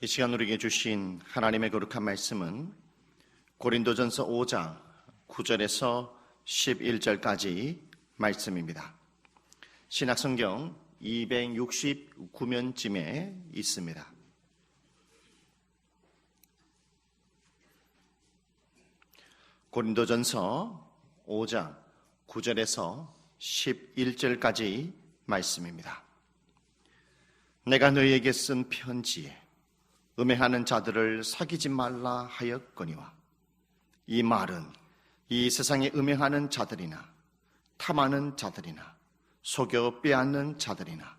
이 시간 우리에게 주신 하나님의 거룩한 말씀은 고린도전서 5장 9절에서 11절까지 말씀입니다. 신약성경 269면쯤에 있습니다. 고린도전서 5장 9절에서 11절까지 말씀입니다. 내가 너희에게 쓴 편지에 음행하는 자들을 사귀지 말라 하였거니와 이 말은 이 세상에 음행하는 자들이나 탐하는 자들이나 속여 빼앗는 자들이나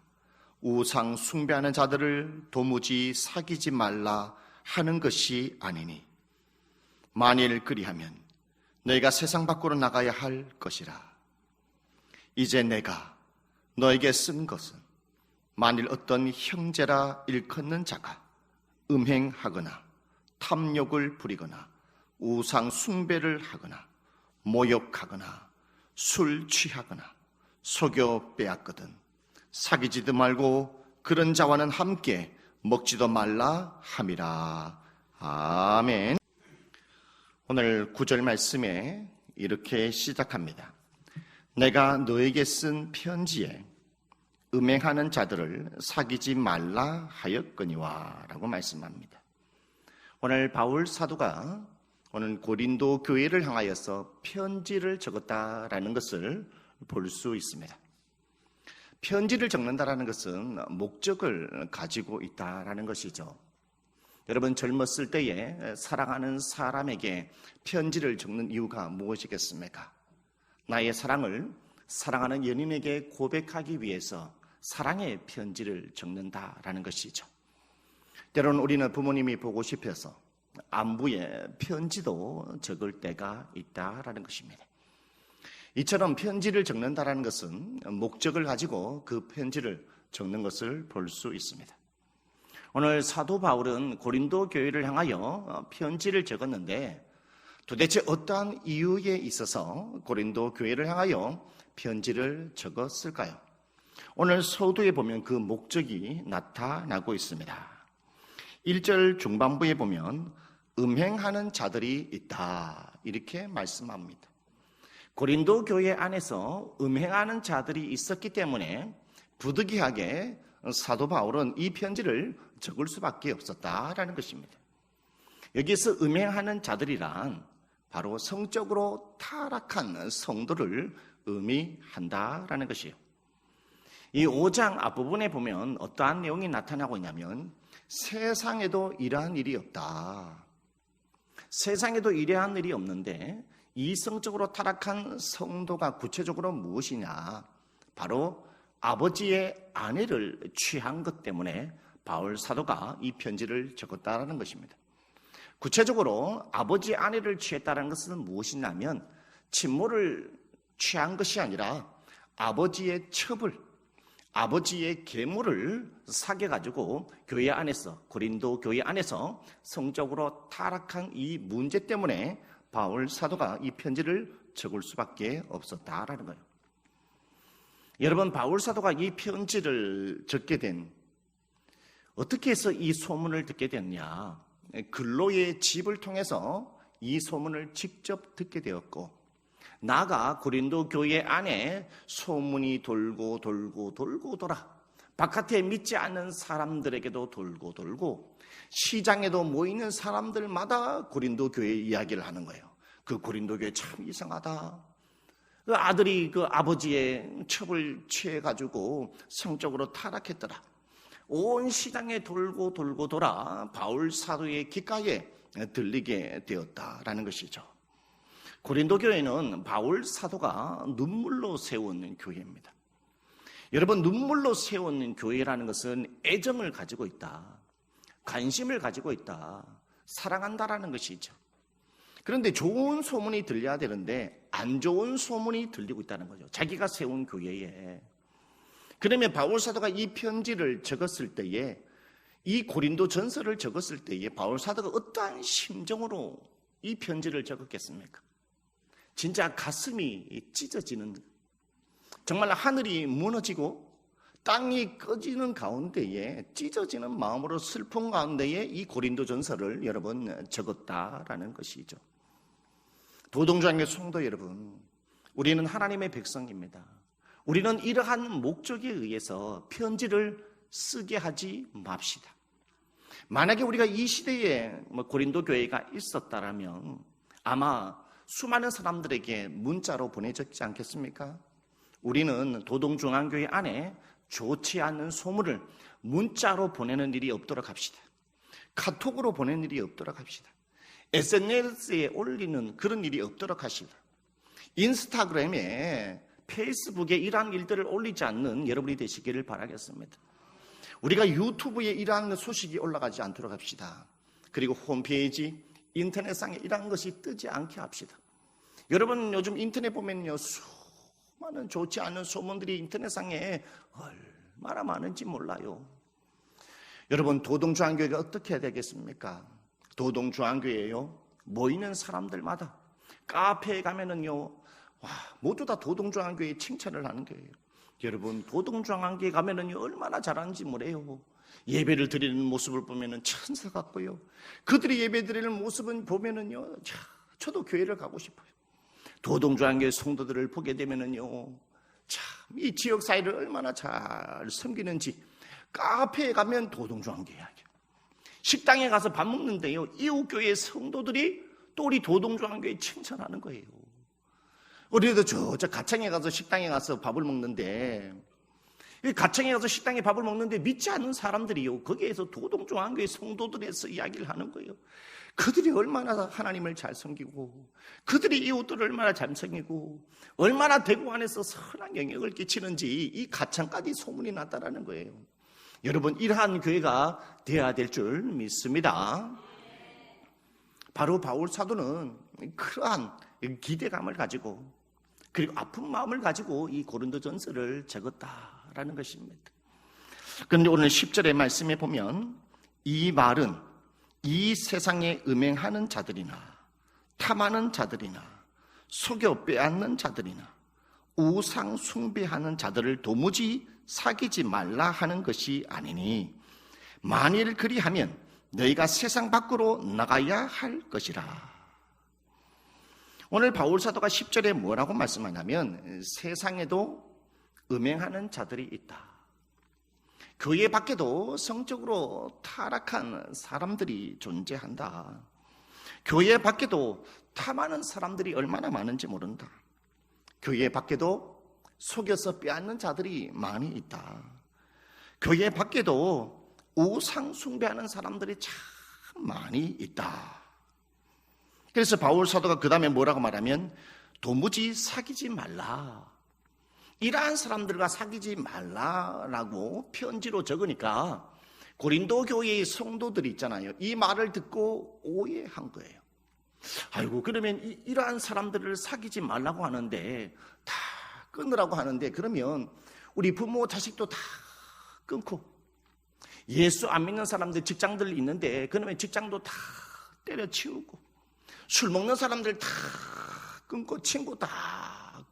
우상 숭배하는 자들을 도무지 사귀지 말라 하는 것이 아니니 만일 그리하면 너희가 세상 밖으로 나가야 할 것이라. 이제 내가 너에게 쓴 것은 만일 어떤 형제라 일컫는 자가 음행하거나 탐욕을 부리거나 우상 숭배를 하거나 모욕하거나 술 취하거나 속여 빼앗거든 사귀지도 말고 그런 자와는 함께 먹지도 말라 함이라. 아멘. 오늘 9절 말씀에 이렇게 시작합니다. 내가 너에게 쓴 편지에 음행하는 자들을 사귀지 말라 하였거니와 라고 말씀합니다. 오늘 바울 사도가 오늘 고린도 교회를 향하여서 편지를 적었다라는 것을 볼 수 있습니다. 편지를 적는다라는 것은 목적을 가지고 있다라는 것이죠. 여러분 젊었을 때에 사랑하는 사람에게 편지를 적는 이유가 무엇이겠습니까? 나의 사랑을 사랑하는 연인에게 고백하기 위해서 사랑의 편지를 적는다라는 것이죠. 때로는 우리는 부모님이 보고 싶어서 안부의 편지도 적을 때가 있다라는 것입니다. 이처럼 편지를 적는다라는 것은 목적을 가지고 그 편지를 적는 것을 볼 수 있습니다. 오늘 사도 바울은 고린도 교회를 향하여 편지를 적었는데 도대체 어떠한 이유에 있어서 고린도 교회를 향하여 편지를 적었을까요? 오늘 서두에 보면 그 목적이 나타나고 있습니다. 1절 중반부에 보면 음행하는 자들이 있다 이렇게 말씀합니다. 고린도 교회 안에서 음행하는 자들이 있었기 때문에 부득이하게 사도 바울은 이 편지를 적을 수밖에 없었다라는 것입니다. 여기서 음행하는 자들이란 바로 성적으로 타락한 성도를 의미한다라는 것이에요. 이 5장 앞부분에 보면 어떠한 내용이 나타나고 있냐면 세상에도 이러한 일이 없다. 세상에도 이러한 일이 없는데 이성적으로 타락한 성도가 구체적으로 무엇이냐? 바로 아버지의 아내를 취한 것 때문에 바울 사도가 이 편지를 적었다라는 것입니다. 구체적으로 아버지의 아내를 취했다는 것은 무엇이냐면 침몰을 취한 것이 아니라 아버지의 첩을 아버지의 계물을 사귀어가지고 교회 안에서 고린도 교회 안에서 성적으로 타락한 이 문제 때문에 바울 사도가 이 편지를 적을 수밖에 없었다라는 거예요. 여러분 바울 사도가 이 편지를 적게 된 어떻게 해서 이 소문을 듣게 됐냐? 근로의 집을 통해서 이 소문을 직접 듣게 되었고 나아가 고린도 교회 안에 소문이 돌고 돌아 바깥에 믿지 않는 사람들에게도 돌고 시장에도 모이는 사람들마다 고린도 교회 이야기를 하는 거예요. 그 고린도 교회 참 이상하다. 그 아들이 그 아버지의 첩을 취해가지고 성적으로 타락했더라. 온 시장에 돌고 돌아 바울 사도의 귓가에 들리게 되었다라는 것이죠. 고린도 교회는 바울 사도가 눈물로 세운 교회입니다. 여러분 눈물로 세운 교회라는 것은 애정을 가지고 있다. 관심을 가지고 있다. 사랑한다라는 것이죠. 그런데 좋은 소문이 들려야 되는데 안 좋은 소문이 들리고 있다는 거죠. 자기가 세운 교회에. 그러면 바울 사도가 이 편지를 적었을 때에 이 고린도 전서를 적었을 때에 바울 사도가 어떠한 심정으로 이 편지를 적었겠습니까? 진짜 가슴이 찢어지는 정말 하늘이 무너지고 땅이 꺼지는 가운데에 찢어지는 마음으로 슬픈 가운데에 이 고린도전서를 여러분 적었다라는 것이죠. 도동조항교회 성도 여러분, 우리는 하나님의 백성입니다. 우리는 이러한 목적에 의해서 편지를 쓰게 하지 맙시다. 만약에 우리가 이 시대에 고린도 교회가 있었다라면 아마 수많은 사람들에게 문자로 보내졌지 않겠습니까? 우리는 도동중앙교회 안에 좋지 않은 소문을 문자로 보내는 일이 없도록 합시다. 카톡으로 보내는 일이 없도록 합시다. SNS에 올리는 그런 일이 없도록 하시다. 인스타그램에 페이스북에 이러한 일들을 올리지 않는 여러분이 되시기를 바라겠습니다. 우리가 유튜브에 이러한 소식이 올라가지 않도록 합시다. 그리고 홈페이지, 인터넷상에 이러한 것이 뜨지 않게 합시다. 여러분 요즘 인터넷 보면요, 수많은 좋지 않은 소문들이 인터넷상에 얼마나 많은지 몰라요. 여러분 도동중앙교회가 어떻게 해야 되겠습니까? 도동중앙교회요, 모이는 사람들마다 카페에 가면은요, 모두 다 도동중앙교회 칭찬을 하는 거예요. 여러분 도동중앙교회 가면은요, 얼마나 잘하는지 모래요. 예배를 드리는 모습을 보면은 천사 같고요. 그들이 예배 드리는 모습을 보면은요, 저도 교회를 가고 싶어요. 도동중앙교회 성도들을 보게 되면은요, 참 이 지역 사회를 얼마나 잘 섬기는지. 카페에 가면 도동중앙교회 이야기, 식당에 가서 밥 먹는데요, 이웃교회 성도들이 또 우리 도동중앙교회 칭찬하는 거예요. 우리도 저 가창에 가서 식당에 가서 밥을 먹는데, 가창에 가서 식당에 밥을 먹는데 믿지 않는 사람들이요, 거기에서 도동중앙교회 성도들에서 이야기를 하는 거예요. 그들이 얼마나 하나님을 잘 섬기고, 그들이 이웃들을 얼마나 잘 섬기고, 얼마나 대구 안에서 선한 영향을 끼치는지 이 가창까지 소문이 났다라는 거예요. 여러분 이러한 교회가 되어야 될 줄 믿습니다. 바로 바울 사도는 그러한 기대감을 가지고, 그리고 아픈 마음을 가지고 이 고린도전서를 적었다라는 것입니다. 그런데 오늘 10절의 말씀에 보면 이 말은 이 세상에 음행하는 자들이나 탐하는 자들이나 속여 빼앗는 자들이나 우상 숭배하는 자들을 도무지 사귀지 말라 하는 것이 아니니, 만일 그리하면 너희가 세상 밖으로 나가야 할 것이라. 오늘 바울 사도가 10절에 뭐라고 말씀하냐면, 세상에도 음행하는 자들이 있다. 교회 밖에도 성적으로 타락한 사람들이 존재한다. 교회 밖에도 탐하는 사람들이 얼마나 많은지 모른다. 교회 밖에도 속여서 빼앗는 자들이 많이 있다. 교회 밖에도 우상 숭배하는 사람들이 참 많이 있다. 그래서 바울 사도가 그 다음에 뭐라고 말하면, 도무지 사귀지 말라. 이러한 사람들과 사귀지 말라라고 편지로 적으니까 고린도 교회의 성도들이 있잖아요, 이 말을 듣고 오해한 거예요. 아이고, 그러면 이러한 사람들을 사귀지 말라고 하는데, 다 끊으라고 하는데, 그러면 우리 부모 자식도 다 끊고, 예수 안 믿는 사람들 직장들 있는데 그러면 직장도 다 때려치우고, 술 먹는 사람들 다 끊고, 친구 다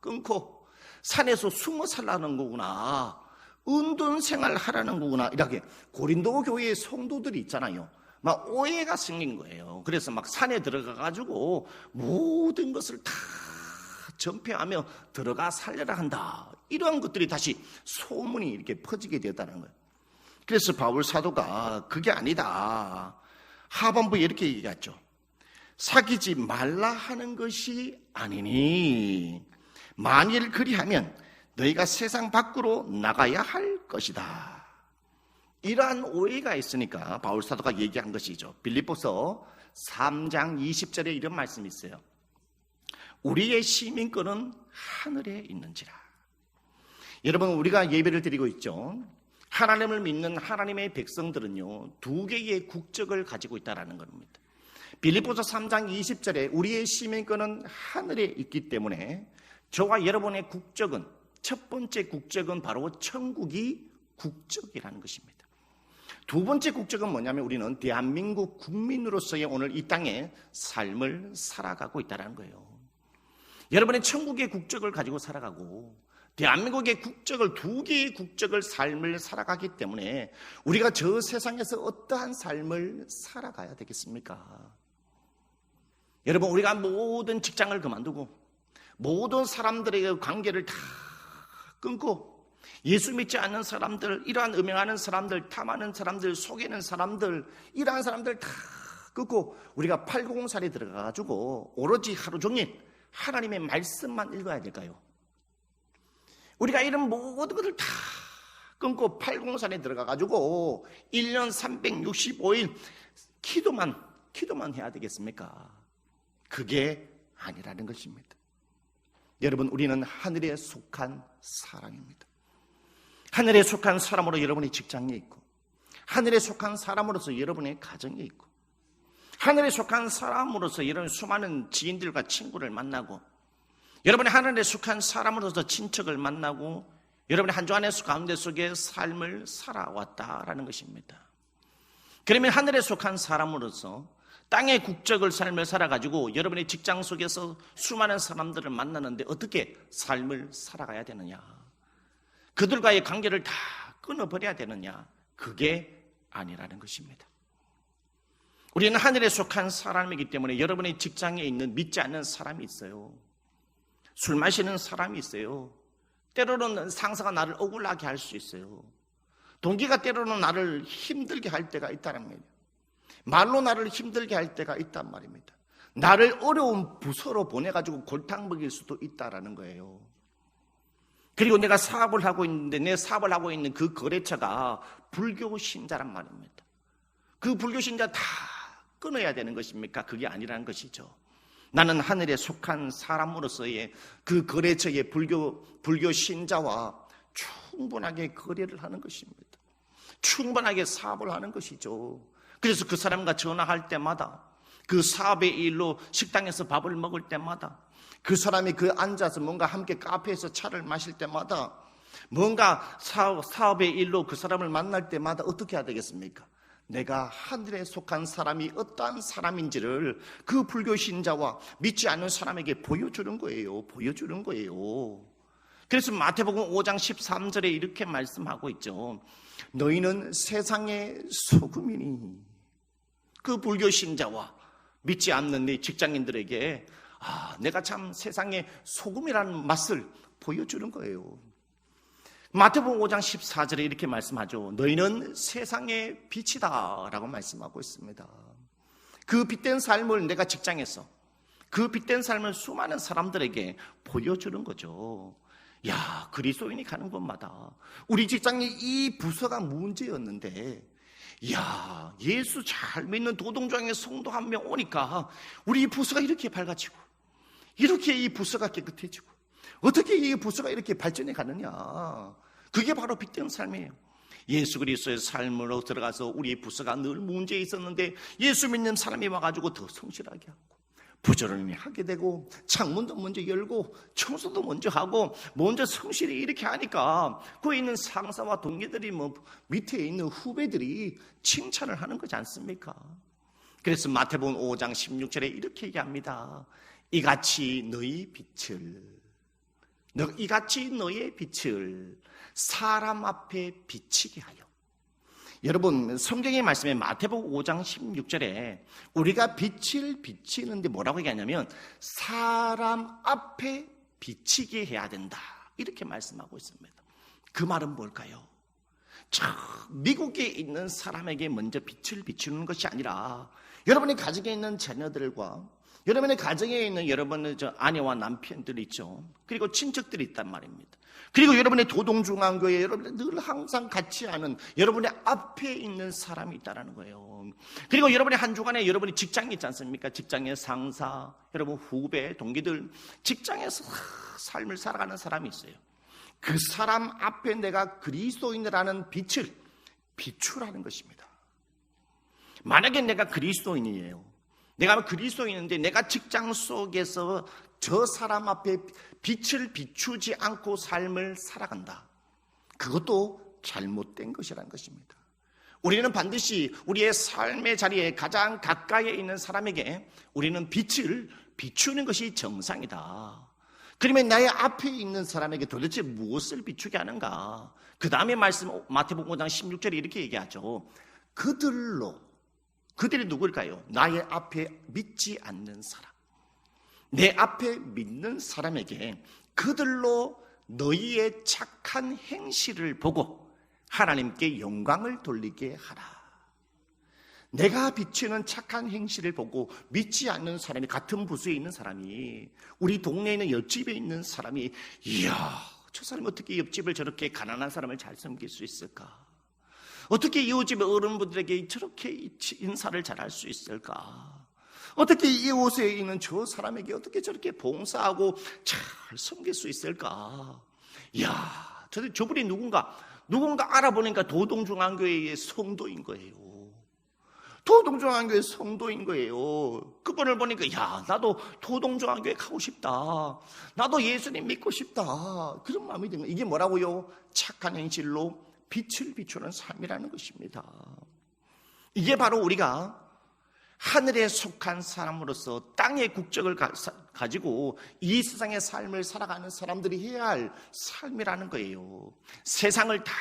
끊고, 산에서 숨어 살라는 거구나, 은둔 생활 하라는 거구나, 이렇게 고린도 교회의 성도들이 있잖아요, 막 오해가 생긴 거예요. 그래서 막 산에 들어가가지고 모든 것을 다 전폐하며 들어가 살려라 한다, 이러한 것들이 다시 소문이 이렇게 퍼지게 되었다는 거예요. 그래서 바울 사도가 그게 아니다, 하반부에 이렇게 얘기했죠. 사귀지 말라 하는 것이 아니니, 만일 그리하면 너희가 세상 밖으로 나가야 할 것이다. 이러한 오해가 있으니까 바울 사도가 얘기한 것이죠. 빌립보서 3장 20절에 이런 말씀이 있어요. 우리의 시민권은 하늘에 있는지라. 여러분, 우리가 예배를 드리고 있죠. 하나님을 믿는 하나님의 백성들은요, 두 개의 국적을 가지고 있다는 겁니다. 빌립보서 3장 20절에 우리의 시민권은 하늘에 있기 때문에 저와 여러분의 국적은, 첫 번째 국적은 바로 천국이 국적이라는 것입니다. 두 번째 국적은 뭐냐면, 우리는 대한민국 국민으로서의 오늘 이 땅에 삶을 살아가고 있다는 거예요. 여러분의 천국의 국적을 가지고 살아가고, 대한민국의 국적을, 2개의 국적을 삶을 살아가기 때문에 우리가 저 세상에서 어떠한 삶을 살아가야 되겠습니까? 여러분, 우리가 모든 직장을 그만두고 모든 사람들의 관계를 다 끊고 예수 믿지 않는 사람들, 이러한 음행하는 사람들, 탐하는 사람들, 속이는 사람들, 이러한 사람들 다 끊고 우리가 890살에 들어가가지고 오로지 하루 종일 하나님의 말씀만 읽어야 될까요? 우리가 이런 모든 것을 다 끊고 803에 들어가가지고 1년 365일 기도만 해야 되겠습니까? 그게 아니라는 것입니다. 여러분, 우리는 하늘에 속한 사람입니다. 하늘에 속한 사람으로 여러분의 직장에 있고, 하늘에 속한 사람으로서 여러분의 가정에 있고, 하늘에 속한 사람으로서 여러분 수많은 지인들과 친구를 만나고, 여러분의 하늘에 속한 사람으로서 친척을 만나고 여러분의 한 주 안의 가운데 속에 삶을 살아왔다라는 것입니다. 그러면 하늘에 속한 사람으로서 땅의 국적을 삶을 살아가지고 여러분의 직장 속에서 수많은 사람들을 만나는데 어떻게 삶을 살아가야 되느냐? 그들과의 관계를 다 끊어버려야 되느냐? 그게 아니라는 것입니다. 우리는 하늘에 속한 사람이기 때문에 여러분의 직장에 있는 믿지 않는 사람이 있어요. 술 마시는 사람이 있어요. 때로는 상사가 나를 억울하게 할 수 있어요. 동기가 때로는 나를 힘들게 할 때가 있다는 말이에요. 말로 나를 힘들게 할 때가 있단 말입니다. 나를 어려운 부서로 보내가지고 골탕 먹일 수도 있다라는 거예요. 그리고 내가 사업을 하고 있는데 내 사업을 하고 있는 그 거래처가 불교 신자란 말입니다. 그 불교 신자 다 끊어야 되는 것입니까? 그게 아니라는 것이죠. 나는 하늘에 속한 사람으로서의 그 거래처의 불교 신자와 충분하게 거래를 하는 것입니다. 충분하게 사업을 하는 것이죠. 그래서 그 사람과 전화할 때마다, 그 사업의 일로 식당에서 밥을 먹을 때마다, 그 사람이 그 앉아서 뭔가 함께 카페에서 차를 마실 때마다, 뭔가 사업의 일로 그 사람을 만날 때마다 어떻게 해야 되겠습니까? 내가 하늘에 속한 사람이 어떠한 사람인지를 그 불교 신자와 믿지 않는 사람에게 보여주는 거예요. 보여주는 거예요. 그래서 마태복음 5장 13절에 이렇게 말씀하고 있죠. 너희는 세상의 소금이니. 그 불교 신자와 믿지 않는 네 직장인들에게 내가 참 세상의 소금이라는 맛을 보여주는 거예요. 마태복음 5장 14절에 이렇게 말씀하죠. 너희는 세상의 빛이다 라고 말씀하고 있습니다. 그 빛된 삶을 내가 직장에서, 그 빛된 삶을 수많은 사람들에게 보여주는 거죠. 야, 그리스도인이 가는 곳마다 우리 직장에 이 부서가 문제였는데, 야, 예수 잘 믿는 도동장의 성도 한 명 오니까 우리 이 부서가 이렇게 밝아지고, 이렇게 이 부서가 깨끗해지고, 어떻게 이 부서가 이렇게 발전해 가느냐? 그게 바로 빛된 삶이에요. 예수 그리스도의 삶으로 들어가서 우리 부서가 늘 문제 있었는데 예수 믿는 사람이 와가지고 더 성실하게 하고 부지런히 하게 되고 창문도 먼저 열고 청소도 먼저 하고 먼저 성실히 이렇게 하니까 거기 있는 상사와 동기들이 밑에 있는 후배들이 칭찬을 하는 거지 않습니까? 그래서 마태복음 5장 16절에 이렇게 얘기합니다. 이같이 너희 빛을 사람 앞에 비치게 하여. 여러분, 성경의 말씀에 마태복음 5장 16절에 우리가 빛을 비치는데 뭐라고 얘기하냐면 사람 앞에 비치게 해야 된다, 이렇게 말씀하고 있습니다. 그 말은 뭘까요? 미국에 있는 사람에게 먼저 빛을 비추는 것이 아니라 여러분의 가정에 있는 자녀들과 여러분의 가정에 있는 여러분의 아내와 남편들이 있죠. 그리고 친척들이 있단 말입니다. 그리고 여러분의 도동중앙교회 여러분이 늘 항상 같이 하는 여러분의 앞에 있는 사람이 있다는 거예요. 그리고 여러분의 한 주간에 여러분이 직장이 있지 않습니까? 직장의 상사, 여러분 후배, 동기들, 직장에서 삶을 살아가는 사람이 있어요. 그 사람 앞에 내가 그리스도인이라는 빛을 비추라는 것입니다. 만약에 내가 그리스도인이에요. 내가 그리스도인인데 내가 직장 속에서 저 사람 앞에 빛을 비추지 않고 삶을 살아간다. 그것도 잘못된 것이라는 것입니다. 우리는 반드시 우리의 삶의 자리에 가장 가까이에 있는 사람에게 우리는 빛을 비추는 것이 정상이다. 그러면 나의 앞에 있는 사람에게 도대체 무엇을 비추게 하는가? 그 다음에 말씀 마태복음 5장 16절에 이렇게 얘기하죠. 그들이 누구일까요? 나의 앞에 믿지 않는 사람. 내 앞에 믿는 사람에게 그들로 너희의 착한 행실을 보고 하나님께 영광을 돌리게 하라. 내가 비추는 착한 행실을 보고 믿지 않는 사람이, 같은 부서에 있는 사람이, 우리 동네에 있는 옆집에 있는 사람이, 이야, 저 사람이 어떻게 옆집을 저렇게 가난한 사람을 잘 섬길 수 있을까? 어떻게 이웃집의 어른분들에게 저렇게 인사를 잘할 수 있을까? 어떻게 이웃에 있는 저 사람에게 어떻게 저렇게 봉사하고 잘 섬길 수 있을까? 이야, 저분이 누군가 알아보니까 도동중앙교회의 성도인 거예요. 도동중앙교회 성도인 거예요. 그분을 보니까 야, 나도 도동중앙교회 가고 싶다. 나도 예수님 믿고 싶다. 그런 마음이 든 거예요. 이게 뭐라고요? 착한 행실로 빛을 비추는 삶이라는 것입니다. 이게 바로 우리가 하늘에 속한 사람으로서 땅의 국적을 가지고 이 세상의 삶을 살아가는 사람들이 해야 할 삶이라는 거예요. 세상을 다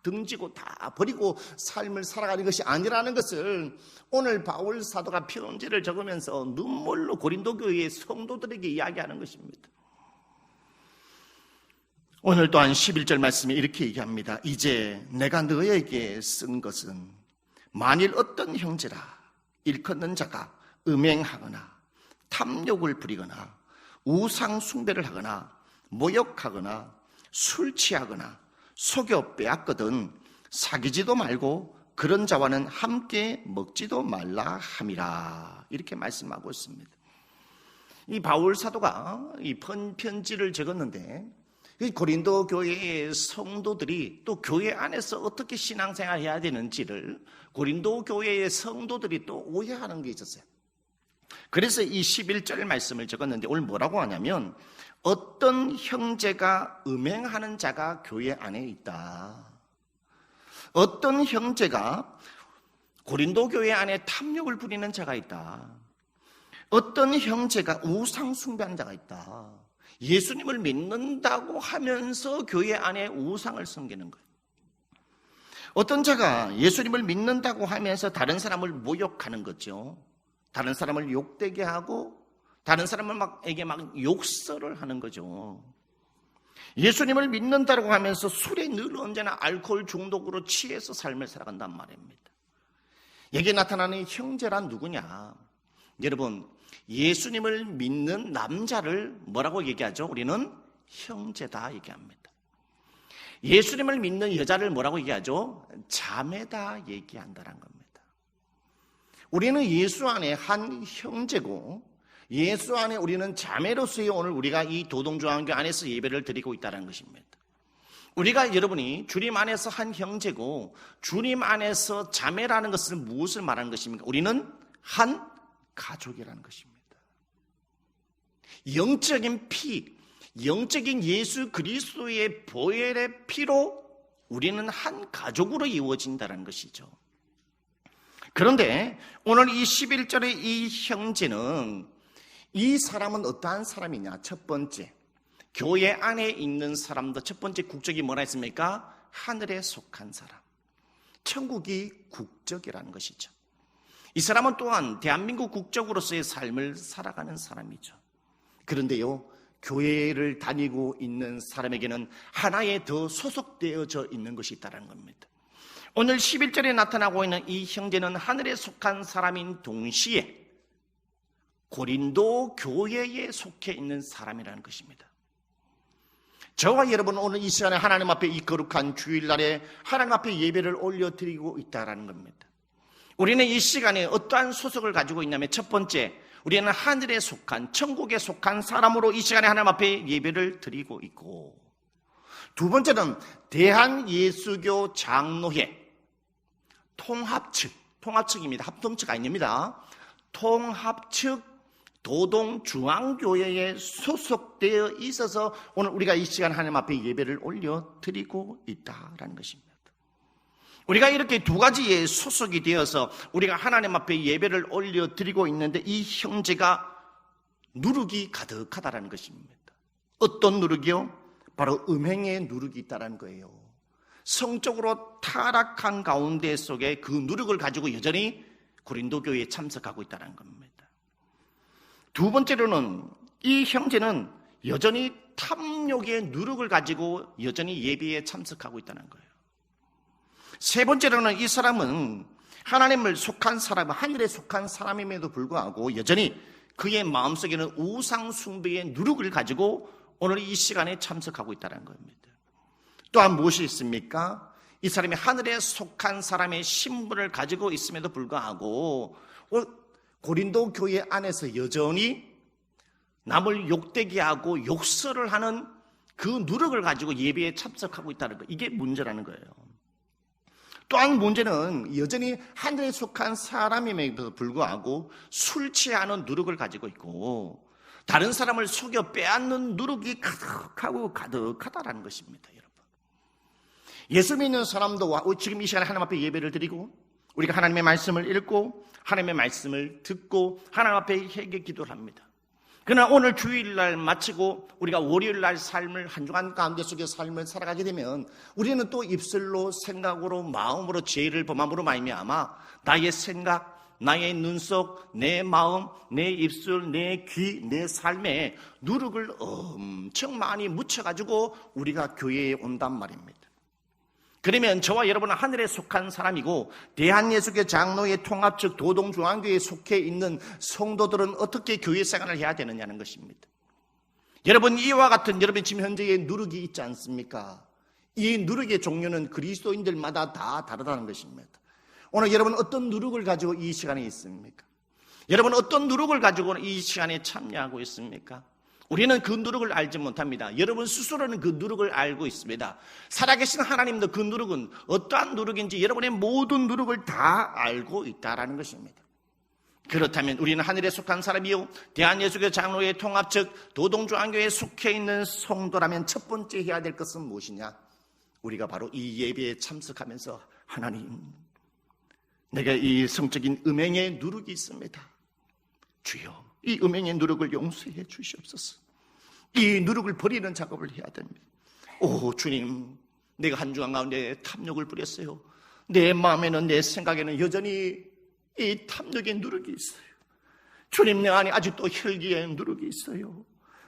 등지고 다 버리고 삶을 살아가는 것이 아니라는 것을 오늘 바울 사도가 편지를 적으면서 눈물로 고린도 교회의 성도들에게 이야기하는 것입니다. 오늘 또한 11절 말씀에 이렇게 얘기합니다. 이제 내가 너에게 쓴 것은 만일 어떤 형제라 일컫는 자가 음행하거나 탐욕을 부리거나 우상 숭배를 하거나 모욕하거나 술 취하거나 속여 빼앗거든 사귀지도 말고 그런 자와는 함께 먹지도 말라 함이라. 이렇게 말씀하고 있습니다. 이 바울 사도가 이 편지를 적었는데 이 고린도 교회의 성도들이 또 교회 안에서 어떻게 신앙생활 해야 되는지를 고린도 교회의 성도들이 또 오해하는 게 있었어요. 그래서 이 11절 말씀을 적었는데 오늘 뭐라고 하냐면 어떤 형제가 음행하는 자가 교회 안에 있다. 어떤 형제가 고린도 교회 안에 탐욕을 부리는 자가 있다. 어떤 형제가 우상 숭배하는 자가 있다. 예수님을 믿는다고 하면서 교회 안에 우상을 섬기는 거예요. 어떤 자가 예수님을 믿는다고 하면서 다른 사람을 모욕하는 거죠. 다른 사람을 욕되게 하고 다른 사람에게 막 욕설을 하는 거죠. 예수님을 믿는다고 하면서 술에 늘 언제나 알코올 중독으로 취해서 삶을 살아간단 말입니다. 여기에 나타나는 형제란 누구냐? 여러분, 예수님을 믿는 남자를 뭐라고 얘기하죠? 우리는 형제다 얘기합니다. 예수님을 믿는 여자를 뭐라고 얘기하죠? 자매다 얘기한다는 겁니다. 우리는 예수 안에 한 형제고 예수 안에 우리는 자매로서의 오늘 우리가 이 도동중앙교 안에서 예배를 드리고 있다는 것입니다. 우리가 여러분이 주님 안에서 한 형제고 주님 안에서 자매라는 것은 무엇을 말하는 것입니까? 우리는 한 가족이라는 것입니다. 영적인 피, 영적인 예수 그리스도의 보혈의 피로 우리는 한 가족으로 이루어진다는 것이죠. 그런데 오늘 이 11절의 이 형제는 이 사람은 어떠한 사람이냐? 첫 번째, 교회 안에 있는 사람도 첫 번째 국적이 뭐라 했습니까? 하늘에 속한 사람. 천국이 국적이라는 것이죠. 이 사람은 또한 대한민국 국적으로서의 삶을 살아가는 사람이죠. 그런데요, 교회를 다니고 있는 사람에게는 하나에 더 소속되어져 있는 것이 있다는 겁니다. 오늘 11절에 나타나고 있는 이 형제는 하늘에 속한 사람인 동시에 고린도 교회에 속해 있는 사람이라는 것입니다. 저와 여러분은 오늘 이 시간에 하나님 앞에 이 거룩한 주일날에 하나님 앞에 예배를 올려드리고 있다는 겁니다. 우리는 이 시간에 어떠한 소속을 가지고 있냐면 첫 번째, 우리는 하늘에 속한 천국에 속한 사람으로 이 시간에 하나님 앞에 예배를 드리고 있고, 두 번째는 대한예수교 장로회 통합측입니다. 합동측 아닙니다. 통합측 도동중앙교회에 소속되어 있어서 오늘 우리가 이 시간 하나님 앞에 예배를 올려드리고 있다는 것입니다. 우리가 이렇게 두 가지에 소속이 되어서 우리가 하나님 앞에 예배를 올려드리고 있는데 이 형제가 누룩이 가득하다는 것입니다. 어떤 누룩이요? 바로 음행의 누룩이 있다는 거예요. 성적으로 타락한 가운데 속에 그 누룩을 가지고 여전히 고린도 교회에 참석하고 있다는 겁니다. 두 번째로는 이 형제는 여전히 탐욕의 누룩을 가지고 여전히 예배에 참석하고 있다는 거예요. 세 번째로는 이 사람은 하나님을 속한 사람, 하늘에 속한 사람임에도 불구하고 여전히 그의 마음속에는 우상 숭배의 누룩을 가지고 오늘 이 시간에 참석하고 있다는 겁니다. 또한 무엇이 있습니까? 이 사람이 하늘에 속한 사람의 신분을 가지고 있음에도 불구하고 고린도 교회 안에서 여전히 남을 욕되게 하고 욕설을 하는 그 누룩을 가지고 예배에 참석하고 있다는 거예요. 이게 문제라는 거예요. 또한 문제는 여전히 하늘에 속한 사람임에도 불구하고 술 취하는 누룩을 가지고 있고 다른 사람을 속여 빼앗는 누룩이 가득하다라는 것입니다. 여러분, 예수 믿는 사람도 지금 이 시간에 하나님 앞에 예배를 드리고 우리가 하나님의 말씀을 읽고 하나님의 말씀을 듣고 하나님 앞에 회개 기도를 합니다. 그러나 오늘 주일날 마치고 우리가 월요일날 삶을 한 주간 가운데 속에 삶을 살아가게 되면 우리는 또 입술로 생각으로 마음으로 죄를 범함으로 말미암아 나의 생각, 나의 눈속, 내 마음, 내 입술, 내 귀, 내 삶에 누룩을 엄청 많이 묻혀가지고 우리가 교회에 온단 말입니다. 그러면 저와 여러분은 하늘에 속한 사람이고 대한예수교 장로회 통합 즉 도동중앙교회에 속해 있는 성도들은 어떻게 교회 생활을 해야 되느냐는 것입니다. 여러분, 이와 같은 여러분 지금 현재의 누룩이 있지 않습니까? 이 누룩의 종류는 그리스도인들마다 다 다르다는 것입니다. 오늘 여러분 어떤 누룩을 가지고 이 시간에 있습니까? 여러분 어떤 누룩을 가지고 이 시간에 참여하고 있습니까? 우리는 그 누룩을 알지 못합니다. 여러분 스스로는 그 누룩을 알고 있습니다. 살아계신 하나님도 그 누룩은 어떠한 누룩인지 여러분의 모든 누룩을 다 알고 있다라는 것입니다. 그렇다면 우리는 하늘에 속한 사람이요 대한예수교 장로회 통합 즉 도동중앙교회에 속해 있는 성도라면 첫 번째 해야 될 것은 무엇이냐? 우리가 바로 이 예배에 참석하면서 하나님, 내가 이 성적인 음행의 누룩이 있습니다. 주여, 이 음행의 누룩을 용서해 주시옵소서. 이 누룩을 버리는 작업을 해야 됩니다. 오 주님, 내가 한 주간 가운데 탐욕을 부렸어요. 내 마음에는 내 생각에는 여전히 이 탐욕의 누룩이 있어요. 주님, 내 안에 아직도 혈기의 누룩이 있어요.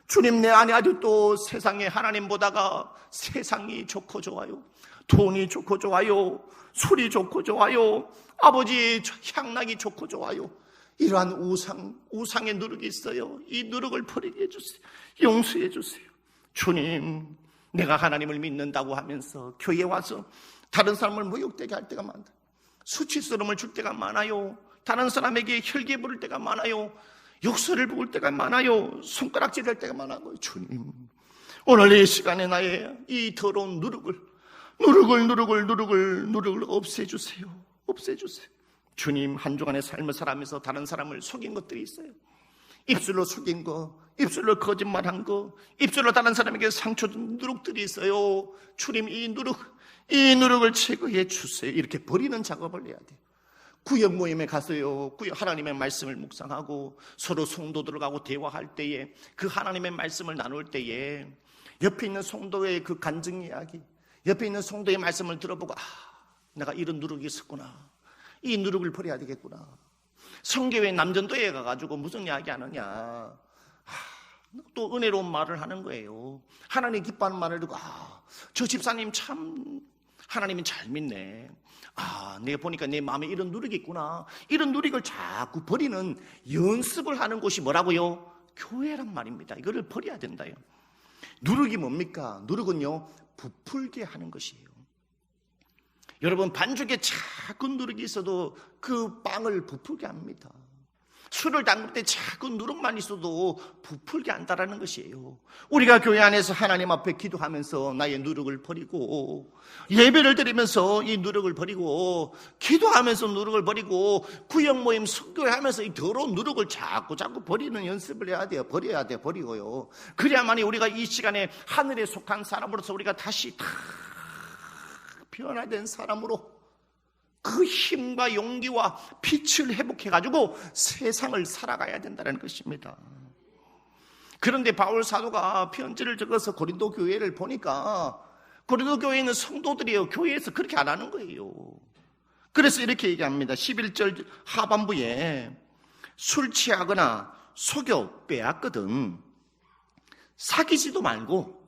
주님, 내 안에 아직도 세상에 하나님보다가 세상이 좋고 좋아요. 돈이 좋고 좋아요. 술이 좋고 좋아요. 아버지 향락이 좋고 좋아요. 이러한 우상의 누룩이 있어요. 이 누룩을 버리게 해주세요. 용서해 주세요. 주님, 내가 하나님을 믿는다고 하면서 교회에 와서 다른 사람을 모욕되게 할 때가 많다. 수치스러움을 줄 때가 많아요. 다른 사람에게 혈기 부를 때가 많아요. 욕설을 부을 때가 많아요. 손가락질할 때가 많아요. 주님, 오늘 이 시간에 나의 이 더러운 누룩을 없애주세요. 없애주세요. 주님, 한 주간의 삶을 살아가면서 다른 사람을 속인 것들이 있어요. 입술로 속인 거, 입술로 거짓말한 거, 입술로 다른 사람에게 상처 준 누룩들이 있어요. 주님, 이 누룩을 제거해 주세요. 이렇게 버리는 작업을 해야 돼요. 구역 모임에 가서요, 하나님의 말씀을 묵상하고 서로 성도들하고 대화할 때에 그 하나님의 말씀을 나눌 때에 옆에 있는 성도의 그 간증 이야기, 옆에 있는 성도의 말씀을 들어보고 내가 이런 누룩이 있었구나. 이 누룩을 버려야 되겠구나. 성교회 남전도에 가가지고 무슨 이야기 하느냐. 또 은혜로운 말을 하는 거예요. 하나님 기뻐하는 말을 듣고 저 집사님 참 하나님이 잘 믿네. 내가 보니까 내 마음에 이런 누룩이 있구나. 이런 누룩을 자꾸 버리는 연습을 하는 곳이 뭐라고요? 교회란 말입니다. 이거를 버려야 된다요. 누룩이 뭡니까? 누룩은요, 부풀게 하는 것이에요. 여러분, 반죽에 작은 누룩이 있어도 그 빵을 부풀게 합니다. 술을 담글 때 작은 누룩만 있어도 부풀게 한다라는 것이에요. 우리가 교회 안에서 하나님 앞에 기도하면서 나의 누룩을 버리고, 예배를 드리면서 이 누룩을 버리고, 기도하면서 누룩을 버리고, 구역 모임 선교하면서 이 더러운 누룩을 자꾸 버리는 연습을 해야 돼요. 버려야 돼요. 버리고요. 그래야만이 우리가 이 시간에 하늘에 속한 사람으로서 우리가 다시 다 변화된 사람으로 그 힘과 용기와 빛을 회복해가지고 세상을 살아가야 된다는 것입니다. 그런데 바울 사도가 편지를 적어서 고린도 교회를 보니까 고린도 교회에 있는 성도들이요, 교회에서 그렇게 안 하는 거예요. 그래서 이렇게 얘기합니다. 11절 하반부에 술 취하거나 속여 빼앗거든 사귀지도 말고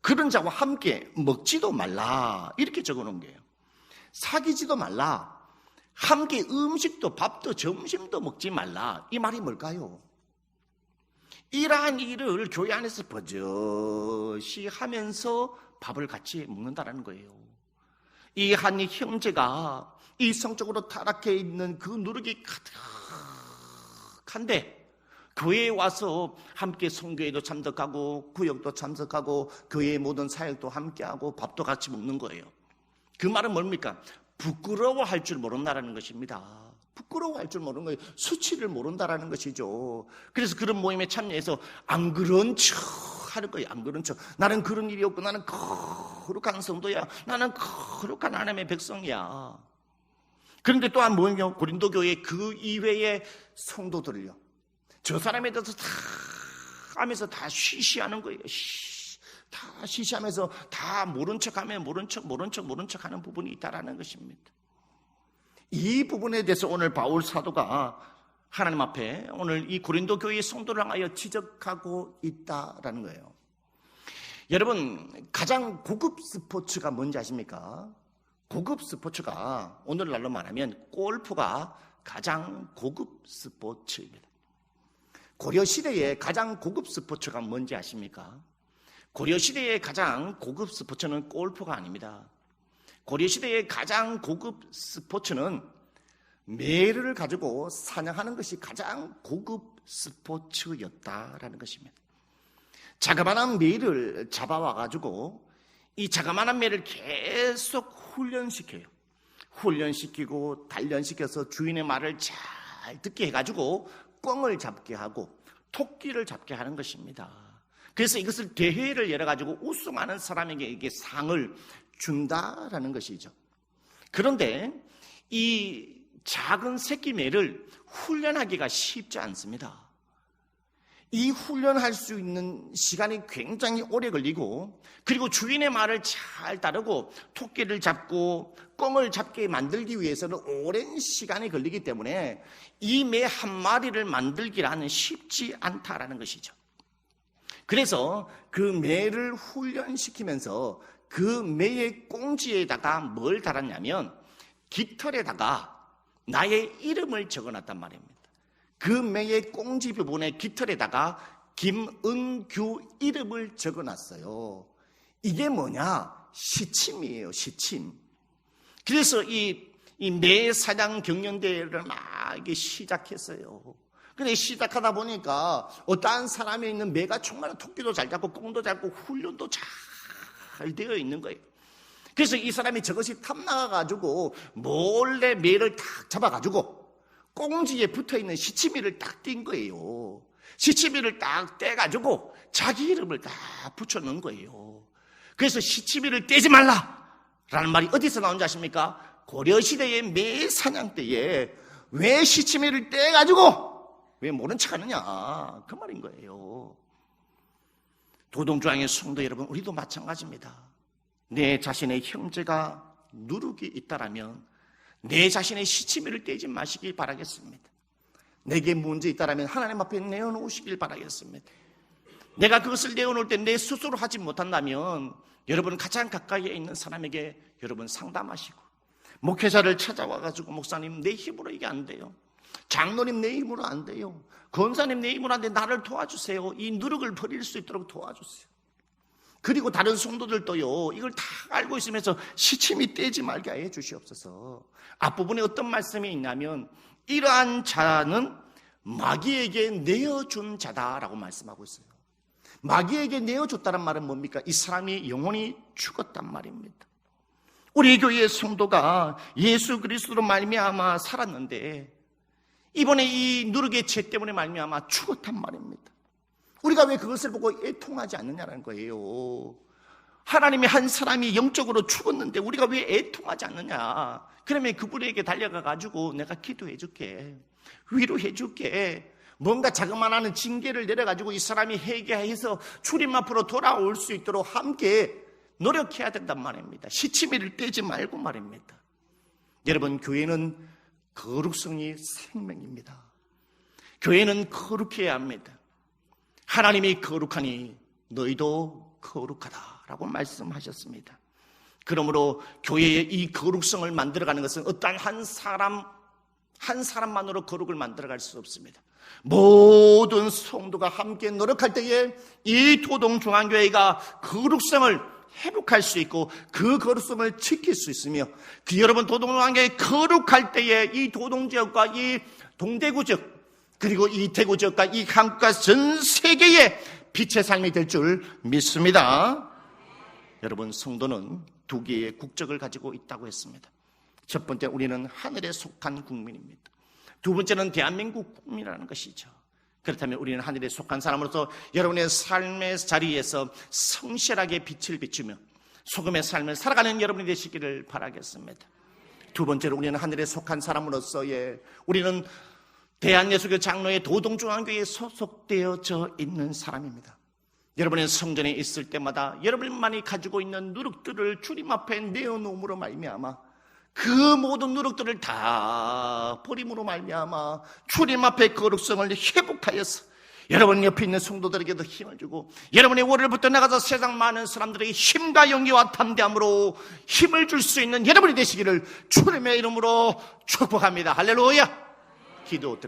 그런 자와 함께 먹지도 말라, 이렇게 적어놓은 거예요. 사귀지도 말라, 함께 음식도 밥도 점심도 먹지 말라, 이 말이 뭘까요? 이러한 일을 교회 안에서 버젓이 하면서 밥을 같이 먹는다는 거예요. 이 한 형제가 이성적으로 타락해 있는 그 누룩이 가득한데 교회에 와서 함께 성교회도 참석하고 구역도 참석하고 교회의 모든 사역도 함께하고 밥도 같이 먹는 거예요. 그 말은 뭡니까? 부끄러워할 줄 모른다는 것입니다. 부끄러워할 줄 모르는 거예요. 수치를 모른다는 것이죠. 그래서 그런 모임에 참여해서 안 그런 척 하는 거예요. 안 그런 척. 나는 그런 일이 없고 나는 거룩한 성도야. 나는 거룩한 하나님의 백성이야. 그런데 또한 뭐예요? 고린도 교회 그 이외의 성도들을요, 저 사람에 대해서 다 하면서 다 쉬쉬하는 거예요. 다 쉬쉬하면서 다 모른 척하면 모른 척 하는 부분이 있다라는 것입니다. 이 부분에 대해서 오늘 바울 사도가 하나님 앞에 오늘 이 고린도 교회의 성도를 향하여 지적하고 있다라는 거예요. 여러분, 가장 고급 스포츠가 뭔지 아십니까? 고급 스포츠가 오늘날로 말하면 골프가 가장 고급 스포츠입니다. 고려시대의 가장 고급 스포츠가 뭔지 아십니까? 고려시대의 가장 고급 스포츠는 골프가 아닙니다. 고려시대의 가장 고급 스포츠는 매를 가지고 사냥하는 것이 가장 고급 스포츠였다라는 것입니다. 자그마한 매를 잡아와가지고 이 자그마한 매를 계속 훈련시켜요. 훈련시키고 단련시켜서 주인의 말을 잘 듣게 해가지고 꿩을 잡게 하고 토끼를 잡게 하는 것입니다. 그래서 이것을 대회를 열어가지고 우승하는 사람에게 이게 상을 준다라는 것이죠. 그런데 이 작은 새끼 매를 훈련하기가 쉽지 않습니다. 이 훈련할 수 있는 시간이 굉장히 오래 걸리고, 그리고 주인의 말을 잘 따르고 토끼를 잡고 꿩을 잡게 만들기 위해서는 오랜 시간이 걸리기 때문에 이 매 한 마리를 만들기라는 쉽지 않다라는 것이죠. 그래서 그 매를 훈련시키면서 그 매의 꽁지에다가 뭘 달았냐면 깃털에다가 나의 이름을 적어놨단 말입니다. 그 매의 꽁지 부분에 깃털에다가 김은규 이름을 적어놨어요. 이게 뭐냐? 시침이에요. 시침. 그래서 이 매 사냥 경연대회를 막 이게 시작했어요. 근데 시작하다 보니까 어떠한 사람에 있는 매가 정말 토끼도 잘 잡고 꽁도 잡고 훈련도 잘 되어 있는 거예요. 그래서 이 사람이 저것이 탐나가지고 몰래 매를 탁 잡아가지고 꽁지에 붙어있는 시치미를 딱 띈 거예요. 시치미를 딱 떼가지고 자기 이름을 딱 붙여놓은 거예요. 그래서 시치미를 떼지 말라라는 말이 어디서 나온지 아십니까? 고려시대의 매 사냥 때에 왜 시치미를 떼가지고 왜 모른 척 하느냐, 그 말인 거예요. 도동조항의 성도 여러분, 우리도 마찬가지입니다. 내 자신의 형제가 누룩이 있다라면 내 자신의 시치미를 떼지 마시길 바라겠습니다. 내게 문제 있다라면 하나님 앞에 내어놓으시길 바라겠습니다. 내가 그것을 내어놓을 때 내 스스로 하지 못한다면 여러분 가장 가까이에 있는 사람에게 여러분 상담하시고, 목회자를 찾아와가지고 목사님 내 힘으로 이게 안 돼요, 장로님 내 힘으로 안 돼요, 권사님 내 힘으로 안 돼, 나를 도와주세요, 이 누룩을 버릴 수 있도록 도와주세요. 그리고 다른 성도들도요, 이걸 다 알고 있으면서 시침이 떼지 말게 해 주시옵소서. 앞부분에 어떤 말씀이 있냐면 이러한 자는 마귀에게 내어준 자다라고 말씀하고 있어요. 마귀에게 내어줬다는 말은 뭡니까? 이 사람이 영혼이 죽었단 말입니다. 우리 교회의 성도가 예수 그리스도로 말미암아 살았는데 이번에 이 누룩의 죄 때문에 말미암아 죽었단 말입니다. 우리가 왜 그것을 보고 애통하지 않느냐는 거예요. 하나님의 한 사람이 영적으로 죽었는데 우리가 왜 애통하지 않느냐. 그러면 그분에게 달려가 가지고 내가 기도해 줄게, 위로해 줄게, 뭔가 자그마한 징계를 내려가지고 이 사람이 회개해서 주님 앞으로 돌아올 수 있도록 함께 노력해야 된단 말입니다. 시치미를 떼지 말고 말입니다. 여러분, 교회는 거룩성이 생명입니다. 교회는 거룩해야 합니다. 하나님이 거룩하니 너희도 거룩하다라고 말씀하셨습니다. 그러므로 교회의 이 거룩성을 만들어가는 것은 어떠한 한 사람만으로 거룩을 만들어갈 수 없습니다. 모든 성도가 함께 노력할 때에 이 도동중앙교회가 거룩성을 회복할 수 있고 그 거룩성을 지킬 수 있으며, 그 여러분 도동중앙교회 거룩할 때에 이 도동지역과 이 동대구지역, 그리고 이 대구지역과 이 한국과 전 세계의 빛의 삶이 될 줄 믿습니다. 여러분, 성도는 두 개의 국적을 가지고 있다고 했습니다. 첫 번째, 우리는 하늘에 속한 국민입니다. 두 번째는 대한민국 국민이라는 것이죠. 그렇다면 우리는 하늘에 속한 사람으로서 여러분의 삶의 자리에서 성실하게 빛을 비추며 소금의 삶을 살아가는 여러분이 되시기를 바라겠습니다. 두 번째로, 우리는 하늘에 속한 사람으로서의 우리는 대한예수교 장로의 도동중앙교회에 소속되어져 있는 사람입니다. 여러분의 성전에 있을 때마다 여러분만이 가지고 있는 누룩들을 주님 앞에 내어놓음으로 말미암아 그 모든 누룩들을 다 버림으로 말미암아 주님 앞에 거룩성을 회복하여서 여러분 옆에 있는 성도들에게도 힘을 주고, 여러분의 월요일 붙어 나가서 세상 많은 사람들에게 힘과 용기와 담대함으로 힘을 줄 수 있는 여러분이 되시기를 주님의 이름으로 축복합니다. 할렐루야. 기도